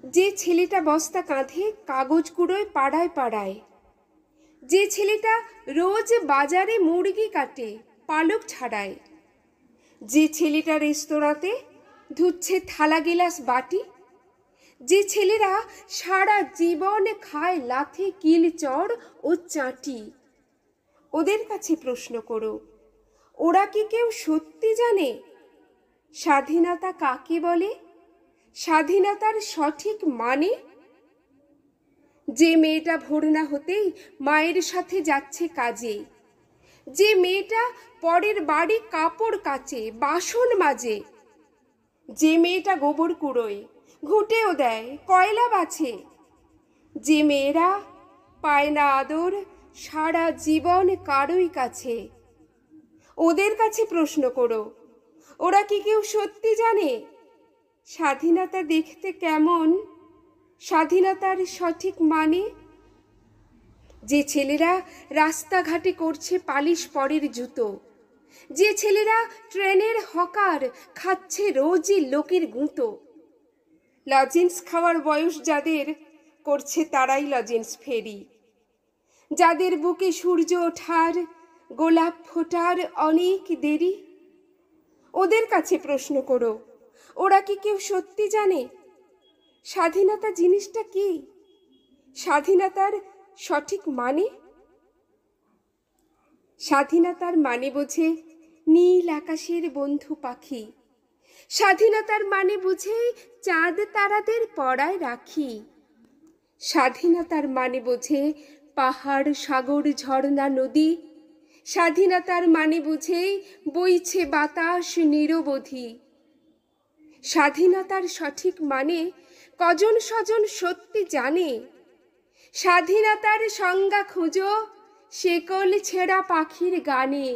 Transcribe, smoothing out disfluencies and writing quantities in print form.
যে ছেলেটা বস্তা কাঁধে কাগজ কুড়োয় পাড়ায় পাড়ায়, যে ছেলেটা রোজ বাজারে মুরগি কাটে পালক ছাড়ায়, যে ছেলেটা রেস্তোরাঁতে ধুচ্ছে থালা গেলাস বাটি, যে ছেলেরা সারা জীবন খায় লাথি কিল চড় ও চাটি, ওদের কাছে প্রশ্ন করো, ওরা কি কেউ সত্যি জানে স্বাধীনতা কাকে বলে, স্বাধীনতার সঠিক মানে? যে মেয়েটা ভোর না হতেই মায়ের সাথে যাচ্ছে কাজে, যে মেয়েটা পরের বাড়ি কাপড় কাচে বাসন মাজে, যে মেয়েটা গোবর কুড়োয় ঘুঁটেও দেয় কয়লা বাছে, যে মেয়েরা পায় না আদর সারা জীবন কারোই কাছে, ওদের কাছে প্রশ্ন করো, ওরা কি কেউ সত্যি জানে স্বাধীনতা দেখতে কেমন, স্বাধীনতার সঠিক মানে? যে ছেলেরা রাস্তাঘাটে করছে পালিশ পরের জুতো, যে ছেলেরা ট্রেনের হকার খাচ্ছে রোজই লোকের গুঁতো, লজেন্স খাওয়ার বয়স যাদের করছে তারাই লজেন্স ফেরি, যাদের বুকে সূর্য ওঠার গোলাপ ফোটার অনেক দেরি, ওদের কাছে প্রশ্ন করো, ওরা কি কেউ সত্যি জানে স্বাধীনতা জিনিসটা কি, স্বাধীনতার সঠিক মানে? স্বাধীনতার মানে বোঝে নীল আকাশের বন্ধু পাখি, স্বাধীনতার মানে বুঝে চাঁদ তারাদের পড়ায় রাখি, স্বাধীনতার মানে বোঝে পাহাড় সাগর ঝর্ণা নদী, স্বাধীনতার মানে বুঝে বইছে বাতাস নিরবধি। স্বাধীনতার সঠিক মানে কজন স্বজন সত্যি জানে, স্বাধীনতার সংজ্ঞা খুঁজো শেকল ছেঁড়া পাখির গানে।